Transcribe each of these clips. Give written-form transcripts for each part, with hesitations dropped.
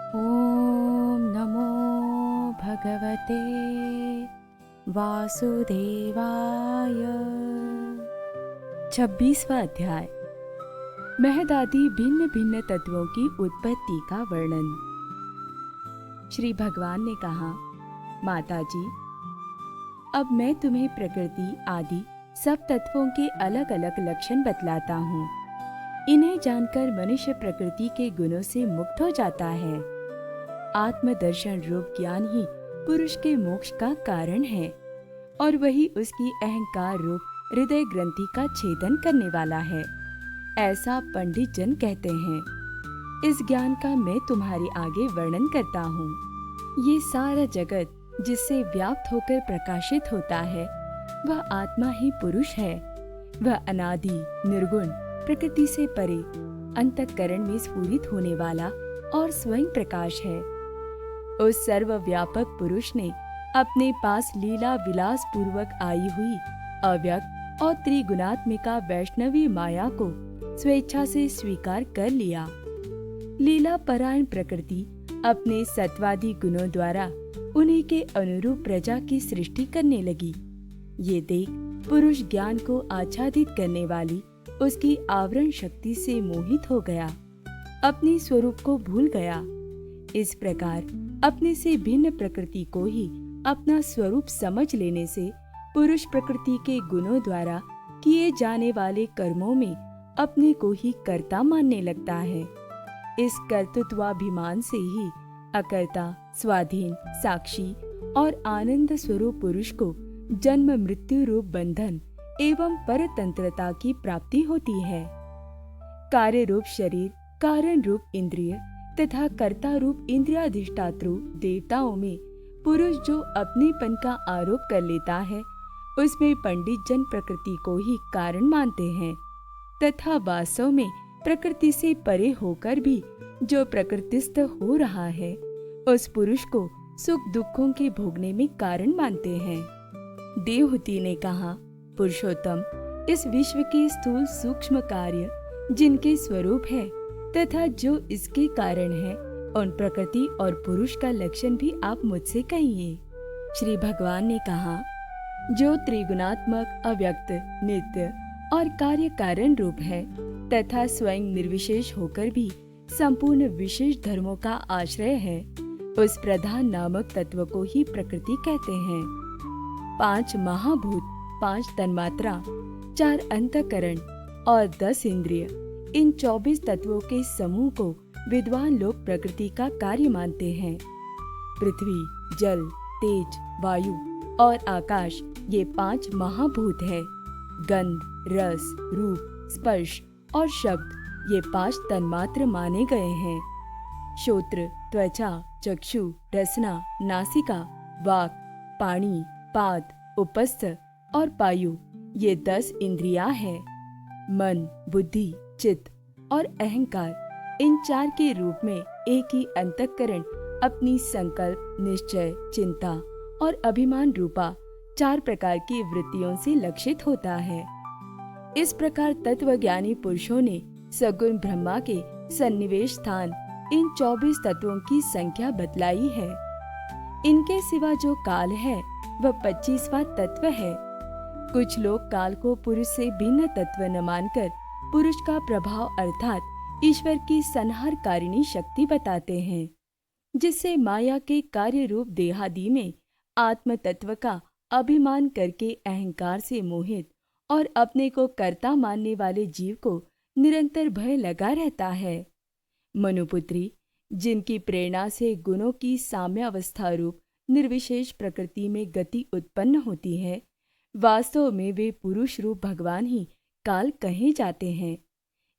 ॐ नमो भगवते वासुदेवाय। 26वां अध्याय। महद आदि भिन्न भिन्न तत्वों की उत्पत्ति का वर्णन। श्री भगवान ने कहा, माता जी, अब मैं तुम्हें प्रकृति आदि सब तत्वों के अलग अलग लक्षण बतलाता हूँ। इन्हें जानकर मनुष्य प्रकृति के गुणों से मुक्त हो जाता है। आत्मदर्शन रूप ज्ञान ही पुरुष के मोक्ष का कारण है और वही उसकी अहंकार रूप हृदय ग्रंथि का छेदन करने वाला है, ऐसा पंडित जन कहते हैं। इस ज्ञान का मैं तुम्हारे आगे वर्णन करता हूँ। ये सारा जगत जिससे व्याप्त होकर प्रकाशित होता है, वह आत्मा ही पुरुष है। वह अनादि निर्गुण प्रकृति से परे अंतःकरण में स्फुरित होने वाला और स्वयं प्रकाश है। उस सर्वव्यापक पुरुष ने अपने पास लीला विलास पूर्वक आई हुई अव्यक्त और त्रिगुणात्मिका वैष्णवी माया को स्वेच्छा से स्वीकार कर लिया। लीला परायण प्रकृति अपने सत्वादी गुणों द्वारा उन्हीं के अनुरूप प्रजा की सृष्टि करने लगी। ये देख पुरुष ज्ञान को आच्छादित करने वाली उसकी आवरण शक्ति से मोहित हो गया, अपने स्वरूप को भूल गया। इस प्रकार अपने से भिन्न प्रकृति को ही अपना स्वरूप समझ लेने से पुरुष प्रकृति के गुणों द्वारा किए जाने वाले कर्मों में अपने को ही कर्ता मानने लगता है। इस कर्तृत्वाभिमान से ही अकर्ता, स्वाधीन, साक्षी और आनंद स्वरूप पुरुष को जन्म मृत्यु रूप बंधन एवं परतंत्रता की प्राप्ति होती है। कार्य रूप शरीर, कारण रूप इंद्रिय तथा कर्ता रूप इंद्रियाधिष्ठातृ देवताओं में पुरुष जो अपनेपन का आरोप कर लेता है, उसमें पंडित जन प्रकृति को ही कारण मानते हैं तथा वास्तव में प्रकृति से परे होकर भी जो प्रकृतिस्थ हो रहा है, उस पुरुष को सुख दुखों के भोगने में कारण मानते हैं। देवहूति ने कहा, पुरुषोत्तम, इस विश्व के स्थूल सूक्ष्म कार्य जिनके स्वरूप है तथा जो इसके कारण है, उन प्रकृति और पुरुष का लक्षण भी आप मुझसे कहिए। श्री भगवान ने कहा, जो त्रिगुणात्मक, अव्यक्त, नित्य और कार्य कारण रूप है तथा स्वयं निर्विशेष होकर भी संपूर्ण विशेष धर्मों का आश्रय है, उस प्रधान नामक तत्व को ही प्रकृति कहते हैं। 5 महाभूत, 5 तन्मात्रा, 4 अंतःकरण और 10 इंद्रिय, इन 24 तत्वों के समूह को विद्वान लोग प्रकृति का कार्य मानते हैं। पृथ्वी, जल, तेज, वायु और आकाश, ये 5 महाभूत है। गंध, रस, रूप, स्पर्श और शब्द, ये 5 तन्मात्र माने गए हैं। श्रोत्र, त्वचा, चक्षु, रसना, नासिका, वाक, पाणी, पाद, उपस्थ और पायु, ये 10 इंद्रियां हैं। मन, बुद्धि, चित्त और अहंकार, इन 4 के रूप में एक ही अंतःकरण अपनी संकल्प, निश्चय, चिंता और अभिमान रूपा 4 प्रकार की वृत्तियों से लक्षित होता है। इस प्रकार तत्वज्ञानी पुरुषों ने सगुण ब्रह्मा के सन्निवेश स्थान इन 24 तत्वों की संख्या बतलाई है। इनके सिवा जो काल है, वह 25वां तत्व है। कुछ लोग काल को पुरुष से भिन्न तत्व न मानकर पुरुष का प्रभाव अर्थात ईश्वर की संहारकारिणी शक्ति बताते हैं, जिससे माया के कार्य रूप देहादि में आत्म तत्व का अभिमान करके अहंकार से मोहित और अपने को कर्ता मानने वाले जीव को निरंतर भय लगा रहता है। मनुपुत्री, जिनकी प्रेरणा से गुणों की साम्यावस्था रूप निर्विशेष प्रकृति में गति उत्पन्न होती है, वास्तव में वे पुरुष रूप भगवान ही काल कहे जाते हैं।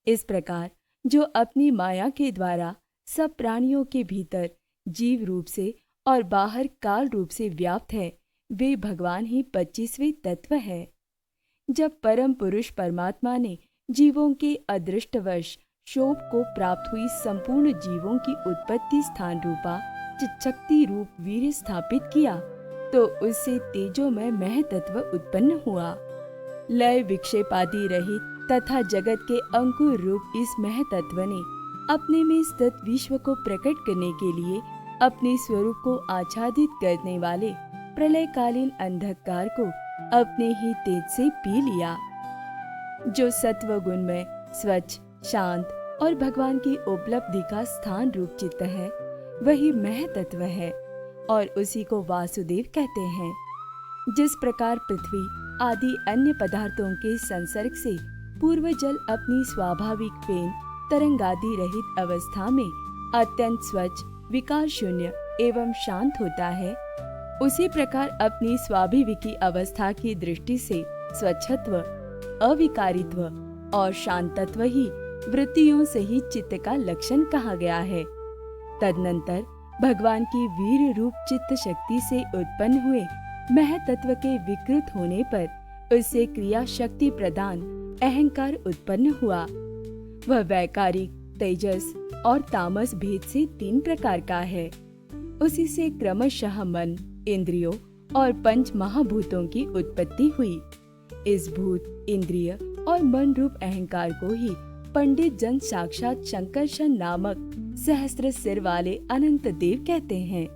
इस प्रकार जो अपनी माया के द्वारा सब प्राणियों के भीतर जीव रूप से और बाहर काल रूप से व्याप्त है, वे भगवान ही 25वें तत्व है। जब परम पुरुष परमात्मा ने जीवों के अदृष्टवश शोभ को प्राप्त हुई संपूर्ण जीवों की उत्पत्ति स्थान रूपा चित्शक्ति रूप वीर्य स्थापित किया, तो उससे तेजोमय महतत्व उत्पन्न हुआ। लय विक्षेपादि रहित तथा जगत के अंकुर रूप इस महतत्व ने अपने में स्थित विश्व को प्रकट करने के लिए अपने स्वरूप को आच्छादित करने वाले प्रलयकालीन अंधकार को अपने ही तेज से पी लिया। जो सत्व गुण में स्वच्छ, शांत और भगवान की उपलब्धि का स्थान रूप चित्त है, वही महतत्व है और उसी को वासुदेव कहते हैं। जिस प्रकार पृथ्वी आदि अन्य पदार्थों के संसर्ग से पूर्व जल अपनी स्वाभाविक फेन तरंगादि रहित अवस्था में अत्यंत स्वच्छ, विकार शून्य एवं शांत होता है, उसी प्रकार अपनी स्वाभाविकी अवस्था की दृष्टि से स्वच्छत्व, अविकारित्व और शांतत्व ही वृत्तियों से ही चित्त का लक्षण कहा गया है। तदनंतर भगवान की वीर रूप चित्त शक्ति से उत्पन्न हुए महतत्व के विकृत होने पर उससे क्रिया शक्ति प्रदान अहंकार उत्पन्न हुआ। वह वैकारिक, तेजस और तामस भेद से 3 प्रकार का है। उसी से क्रमशः मन, इंद्रियों और पंच महाभूतों की उत्पत्ति हुई। इस भूत, इंद्रिय और मन रूप अहंकार को ही पंडित जन साक्षात शंकरशन नामक सहस्त्र सिर वाले अनंत देव कहते हैं।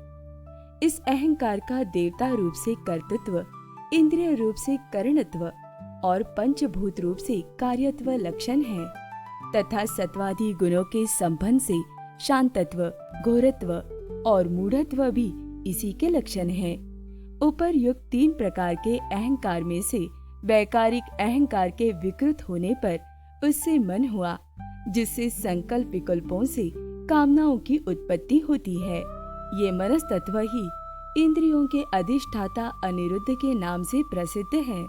इस अहंकार का देवता रूप से कर्तृत्व, इंद्रिय रूप से करणत्व और पंचभूत रूप से कार्यत्व लक्षण है तथा सत्वादि गुणों के संबंध से शांतत्व, घोरत्व और मूढ़त्व भी इसी के लक्षण हैं। उपर्युक्त 3 प्रकार के अहंकार में से वैकारिक अहंकार के विकृत होने पर उससे मन हुआ, जिससे संकल्प विकल्पों से कामनाओं की उत्पत्ति होती है। ये मनस्तत्व ही इंद्रियों के अधिष्ठाता अनिरुद्ध के नाम से प्रसिद्ध है।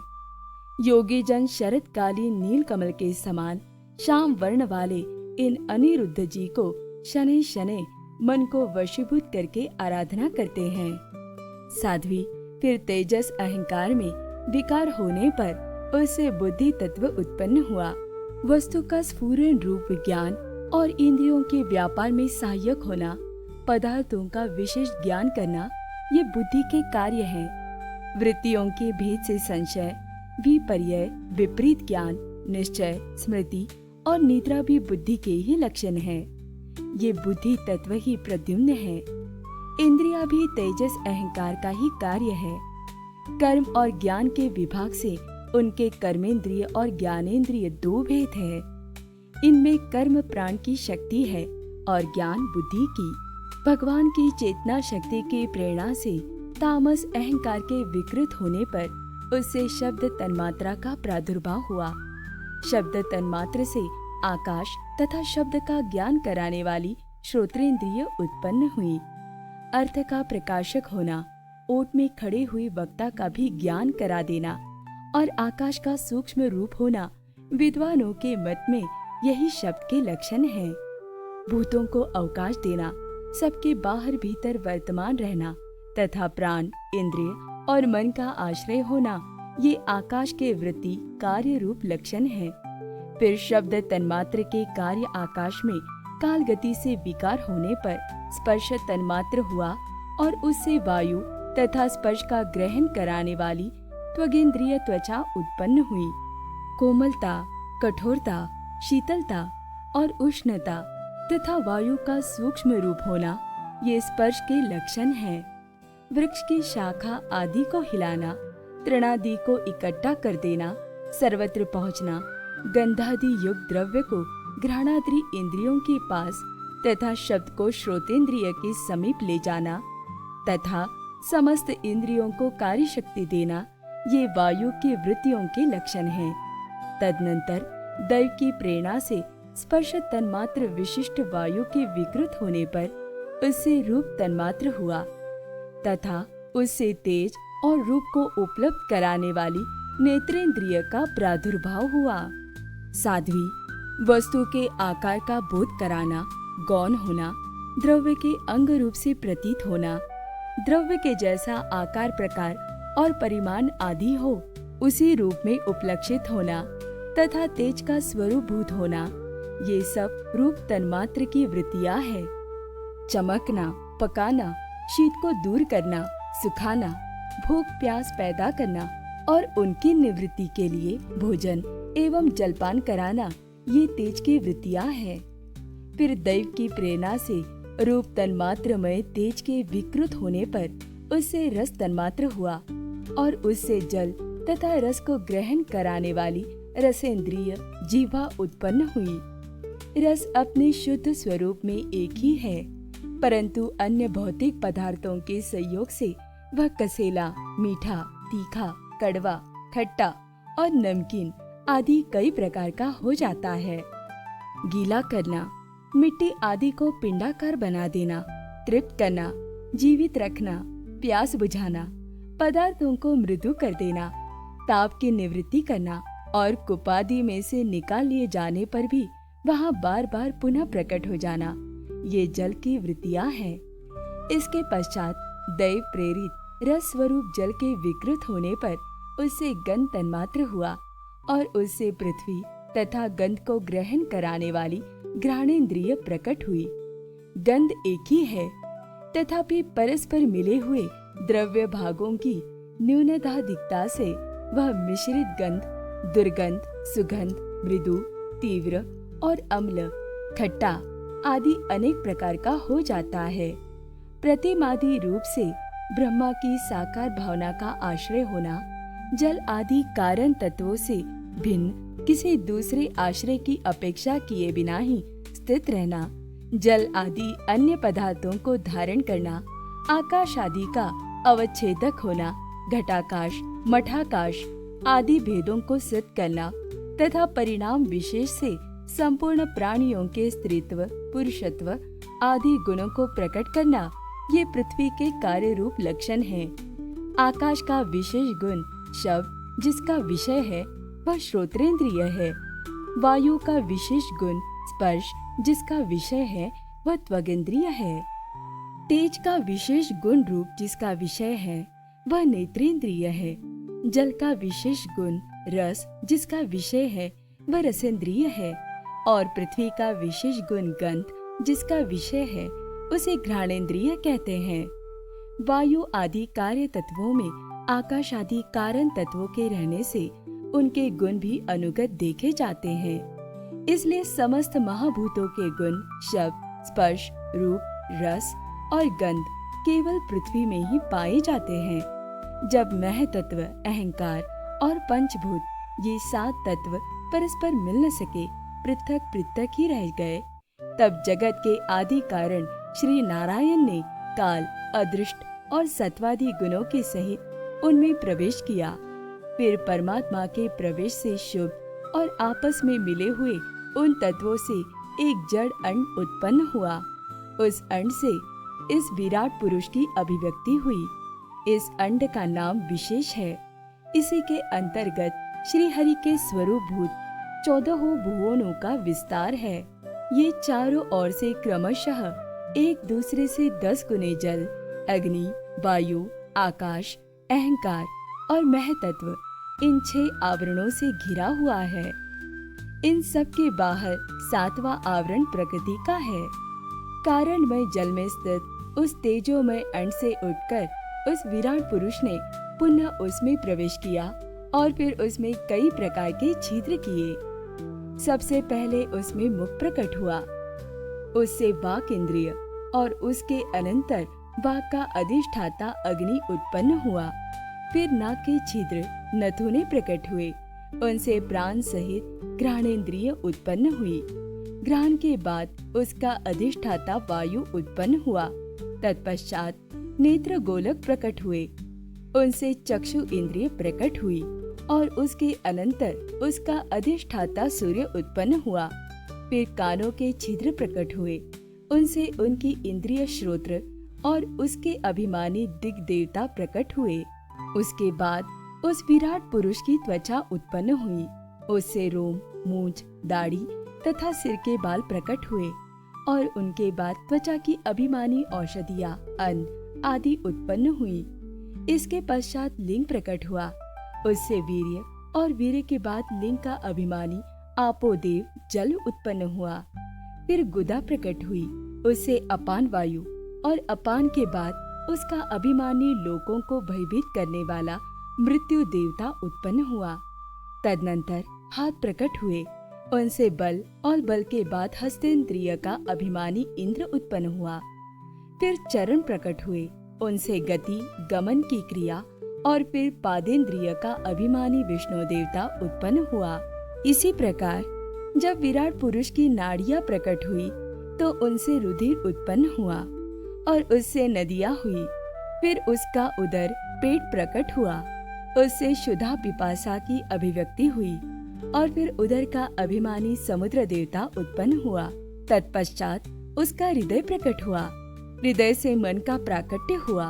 योगी जन शरतकालीन नील कमल के समान श्याम वर्ण वाले इन अनिरुद्ध जी को शनै शनै मन को वशीभूत करके आराधना करते हैं। साध्वी फिर तेजस अहंकार में विकार होने पर उससे बुद्धि तत्व उत्पन्न हुआ। वस्तु का स्फुरण रूप विज्ञान और इंद्रियों के व्यापार में सहायक होना, पदार्थों का विशेष ज्ञान करना, ये बुद्धि के कार्य हैं। वृत्तियों के भेद से संशय, विपर्यय, विपरीत ज्ञान, निश्चय, स्मृति और निद्रा भी बुद्धि के ही लक्षण हैं। ये बुद्धि तत्व ही प्रद्युम्न है। इंद्रिया भी तेजस अहंकार का ही कार्य है। कर्म और ज्ञान के विभाग से उनके कर्मेंद्रिय और ज्ञानेंद्रिय 2 भेद है। इनमें कर्म प्राण की शक्ति है और ज्ञान बुद्धि की। भगवान की चेतना शक्ति की प्रेरणा से तामस अहंकार के विकृत होने पर उससे शब्द तन्मात्रा का प्रादुर्भाव हुआ। शब्द तन्मात्र से आकाश तथा शब्द का ज्ञान कराने वाली श्रोत्रेंद्रिय उत्पन्न हुई। अर्थ का प्रकाशक होना, ओट में खड़े हुए वक्ता का भी ज्ञान करा देना और आकाश का सूक्ष्म रूप होना, विद्वानों के मत में यही शब्द के लक्षण हैं। भूतों को अवकाश देना, सबके बाहर भीतर वर्तमान रहना तथा प्राण, इंद्रिय और मन का आश्रय होना, ये आकाश के वृत्ति कार्य रूप लक्षण है। फिर शब्द तन्मात्र के कार्य आकाश में काल गति से विकार होने पर स्पर्श तन्मात्र हुआ और उससे वायु तथा स्पर्श का ग्रहण कराने वाली त्वगेंद्रिय त्वचा उत्पन्न हुई। कोमलता, कठोरता, शीतलता और उष्णता तथा वायु का सूक्ष्म रूप होना, ये स्पर्श के लक्षण हैं। वृक्ष की शाखा आदि को हिलाना, तृणादि को इकट्ठा कर देना, सर्वत्र पहुँचना, गंधादि युक्त द्रव्य को घ्राणाद्रि इंद्रियों के पास तथा शब्द को श्रोतेंद्रिय के समीप ले जाना तथा समस्त इंद्रियों को कार्य शक्ति देना, ये वायु की वृत्तियों के लक्षण हैं। तदनंतर दैव की प्रेरणा से स्पर्श तन्मात्र विशिष्ट वायु के विकृत होने पर उससे रूप तन्मात्र हुआ तथा उससे तेज और रूप को उपलब्ध कराने वाली नेत्रेंद्रिय का प्रादुर्भाव हुआ। साध्वी वस्तु के आकार का बोध कराना, गौण होना, द्रव्य के अंग रूप से प्रतीत होना, द्रव्य के जैसा आकार प्रकार और परिमाण आदि हो उसी रूप में उपलक्षित होना तथा तेज का स्वरूप भूत होना, ये सब रूप तन्मात्र की वृत्तियां हैं। चमकना, पकाना, शीत को दूर करना, सुखाना, भूख प्यास पैदा करना और उनकी निवृत्ति के लिए भोजन एवं जलपान कराना, ये तेज की वृत्तियां हैं। फिर दैव की प्रेरणा से रूप तन्मात्रमय तेज के विकृत होने पर उससे रस तन्मात्र हुआ और उससे जल तथा रस को ग्रहण कराने वाली रसेंद्रिय जीवा उत्पन्न हुई। रस अपने शुद्ध स्वरूप में एक ही है, परंतु अन्य भौतिक पदार्थों के संयोग से वह कसेला, मीठा, तीखा, कड़वा, खट्टा और नमकीन आदि कई प्रकार का हो जाता है। गीला करना, मिट्टी आदि को पिंडाकार बना देना, तृप्त करना, जीवित रखना, प्यास बुझाना, पदार्थों को मृदु कर देना, ताप की निवृत्ति करना और कुपादि में से निकाल लिए जाने पर भी वहाँ बार बार पुनः प्रकट हो जाना, ये जल की वृत्तियाँ हैं। इसके पश्चात दैव प्रेरित रस स्वरूप जल के विकृत होने पर उससे गंध तन्मात्र हुआ और उससे पृथ्वी तथा गंध को ग्रहण कराने वाली घ्राणेन्द्रिय प्रकट हुई। गंध एक ही है, तथापि परस्पर मिले हुए द्रव्य भागों की न्यूनताधिकता से वह मिश्रित गंध, दुर्गंध, सुगंध, मृदु, तीव्र और अम्ल, खट्टा आदि अनेक प्रकार का हो जाता है। प्रतिमादि रूप से ब्रह्मा की साकार भावना का आश्रय होना, जल आदि कारण तत्वों से भिन्न किसी दूसरे आश्रय की अपेक्षा किए बिना ही स्थित रहना, जल आदि अन्य पदार्थों को धारण करना, आकाश आदि का अवच्छेदक होना, घटाकाश, मठाकाश आदि भेदों को सिद्ध करना तथा परिणाम विशेष से संपूर्ण प्राणियों के स्त्रीत्व, पुरुषत्व आदि गुणों को प्रकट करना, ये पृथ्वी के कार्य रूप लक्षण हैं। आकाश का विशेष गुण शब्द जिसका विषय है वह श्रोत्रेंद्रिय है। वायु का विशेष गुण स्पर्श जिसका विषय है वह त्वगिंद्रिय है। तेज का विशेष गुण रूप जिसका विषय है वह नेत्रेंद्रिय है। जल का विशेष गुण रस जिसका विषय है वह रसेंद्रिय है और पृथ्वी का विशेष गुण गंध जिसका विषय है उसे घ्राणेन्द्रिय कहते हैं। वायु आदि कार्य तत्वों में आकाश आदि कारण तत्वों के रहने से उनके गुण भी अनुगत देखे जाते हैं। इसलिए समस्त महाभूतों के गुण शब्द, स्पर्श, रूप, रस और गंध केवल पृथ्वी में ही पाए जाते हैं। जब मह तत्व, अहंकार और पंचभूत ये 7 तत्व परस्पर मिल न सके, पृथक पृथक ही रह गए, तब जगत के आदि कारण श्री नारायण ने काल, अदृष्ट और सत्वादि गुणों के सहित उनमें प्रवेश किया। फिर परमात्मा के प्रवेश से शुभ और आपस में मिले हुए उन तत्वों से एक जड़ अंड उत्पन्न हुआ। उस अंड से इस विराट पुरुष की अभिव्यक्ति हुई। इस अंड का नाम विशेष है। इसी के अंतर्गत श्री हरि के स्वरूप भूत 14 भुवनों का विस्तार है। ये चारों ओर से क्रमशः एक दूसरे से 10 गुने जल, अग्नि, वायु, आकाश, अहंकार और महतत्व इन 6 आवरणों से घिरा हुआ है। इन सब के बाहर 7वां आवरण प्रकृति का है। कारणमय जल में स्थित उस तेजोमय अंड से उठकर उस विराट पुरुष ने पुनः उसमें प्रवेश किया और फिर उसमें कई प्रकार के छिद्र किए। सबसे पहले उसमें मुख प्रकट हुआ, उससे वाक इंद्रिय और उसके अनंतर वाक का अधिष्ठाता अग्नि उत्पन्न हुआ। फिर नाक के छिद्र नथुने प्रकट हुए, उनसे प्राण सहित घ्राणेन्द्रिय उत्पन्न हुई। घ्राण के बाद उसका अधिष्ठाता वायु उत्पन्न हुआ। तत्पश्चात नेत्र गोलक प्रकट हुए, उनसे चक्षु इंद्रिय प्रकट हुई और उसके अनंतर उसका अधिष्ठाता सूर्य उत्पन्न हुआ। फिर कानों के छिद्र प्रकट हुए, उनसे उनकी इंद्रिय श्रोत्र और उसके अभिमानी दिग् देवता प्रकट हुए। उसके बाद उस विराट पुरुष की त्वचा उत्पन्न हुई, उससे रोम, मूंछ, दाढ़ी तथा सिर के बाल प्रकट हुए और उनके बाद त्वचा की अभिमानी औषधियाँ, अन्न आदि उत्पन्न हुई। इसके पश्चात लिंग प्रकट हुआ, उससे वीर्य और वीर्य के बाद लिंग का अभिमानी आपोदेव जल उत्पन्न हुआ। फिर गुदा प्रकट हुई, उससे अपान वायु और अपान के बाद उसका अभिमानी लोकों को भयभीत करने वाला मृत्यु देवता उत्पन्न हुआ। तदनंतर हाथ प्रकट हुए, उनसे बल और बल के बाद हस्तेंद्रिय का अभिमानी इंद्र उत्पन्न हुआ। फिर चरण प्रकट हुए, उनसे गति गमन की क्रिया और फिर पादेंद्रिय का अभिमानी विष्णु देवता उत्पन्न हुआ। इसी प्रकार जब विराट पुरुष की नाड़ियां प्रकट हुई तो उनसे रुधिर उत्पन्न हुआ और उससे नदियां हुई। फिर उसका उदर पेट प्रकट हुआ, उससे क्षुधा पिपासा की अभिव्यक्ति हुई और फिर उदर का अभिमानी समुद्र देवता उत्पन्न हुआ। तत्पश्चात उसका हृदय प्रकट हुआ, हृदय से मन का प्राकट्य हुआ,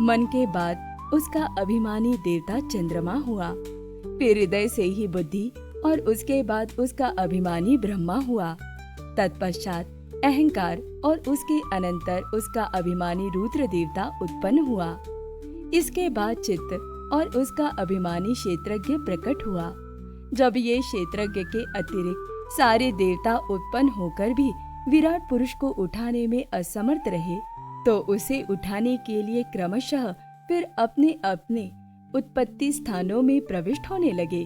मन के बाद उसका अभिमानी देवता चंद्रमा हुआ। फिर हृदय से ही बुद्धि और उसके बाद उसका अभिमानी ब्रह्मा हुआ। तत्पश्चात अहंकार और उसके अनंतर उसका अभिमानी रुद्र देवता उत्पन्न हुआ। इसके बाद चित्त और उसका अभिमानी क्षेत्रज्ञ प्रकट हुआ। जब ये क्षेत्रज्ञ के अतिरिक्त सारे देवता उत्पन्न होकर भी विराट पुरुष को उठाने में असमर्थ रहे तो उसे उठाने के लिए क्रमशः फिर अपने अपने उत्पत्ति स्थानों में प्रविष्ट होने लगे।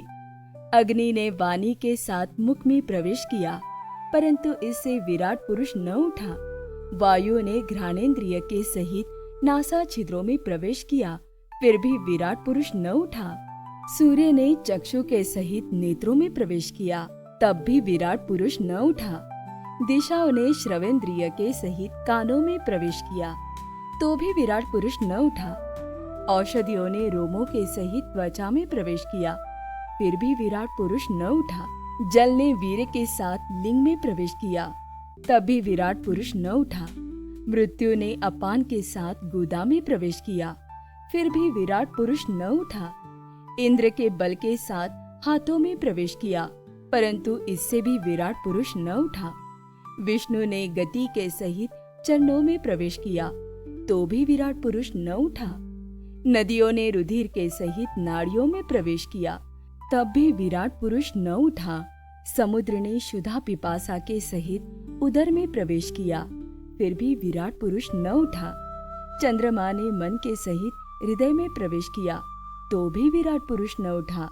अग्नि ने वाणी के साथ मुख में प्रवेश किया, परंतु इससे विराट पुरुष न उठा। वायु ने घ्राणेन्द्रिय के सहित नासा छिद्रों में प्रवेश किया, फिर भी विराट पुरुष न उठा। सूर्य ने चक्षु के सहित नेत्रों में प्रवेश किया, तब भी विराट पुरुष न उठा। दिशाओं ने श्रवेंद्रिय के सहित कानों में प्रवेश किया, तो भी विराट पुरुष न उठा। औषधियों ने रोमों के सहित त्वचा में प्रवेश किया, फिर भी विराट पुरुष न उठा। जल ने वीर्य के साथ लिंग में प्रवेश किया, तब भी विराट पुरुष न उठा। मृत्यु ने अपान के साथ गुदा में प्रवेश किया, फिर भी विराट पुरुष न उठा। इंद्र के बल के साथ हाथों में प्रवेश किया, परंतु इससे भी विराट पुरुष न उठा। विष्णु ने गति के सहित चरणों में प्रवेश किया, तो भी विराट पुरुष न उठा। नदियों ने रुधिर के सहित नाड़ियों में प्रवेश किया, तब भी विराट पुरुष न उठा। समुद्र ने क्षुधा पिपासा के सहित उदर में प्रवेश किया, फिर भी विराट पुरुष न उठा। चंद्रमा ने मन के सहित हृदय में प्रवेश किया, तो भी विराट पुरुष न उठा।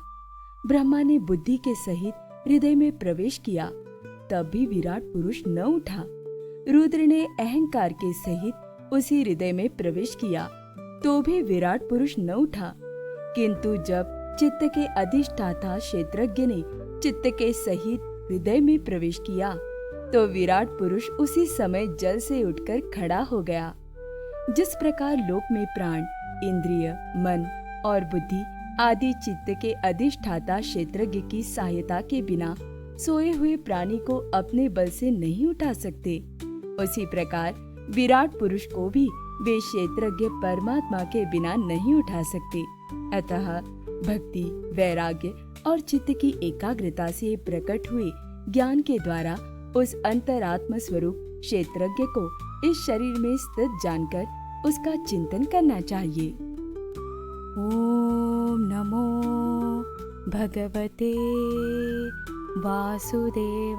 ब्रह्मा ने बुद्धि के सहित हृदय में प्रवेश किया, तब भी विराट पुरुष न उठा। रुद्र ने अहंकार के सहित उसी हृदय में प्रवेश किया, तो भी विराट पुरुष न उठा। किंतु जब चित्त के अधिष्ठाता क्षेत्रज्ञ ने चित्त के सहित हृदय में प्रवेश किया, तो विराट पुरुष उसी समय जल से उठकर खड़ा हो गया। जिस प्रकार लोक में प्राण, इंद्रिय, मन और बुद्धि आदि चित्त के अधिष्ठाता क्षेत्रज्ञ की सहायता के बिना सोए हुए प्राणी को अपने बल से नहीं उठा सकते, उसी प्रकार विराट पुरुष को भी वे क्षेत्रज्ञ परमात्मा के बिना नहीं उठा सकते। अतः भक्ति, वैराग्य और चित्त की एकाग्रता से प्रकट हुए ज्ञान के द्वारा उस अंतरात्म स्वरूप क्षेत्रज्ञ को इस शरीर में स्थित जानकर उसका चिंतन करना चाहिए। ओम नमो भगवते वासुदेवाय।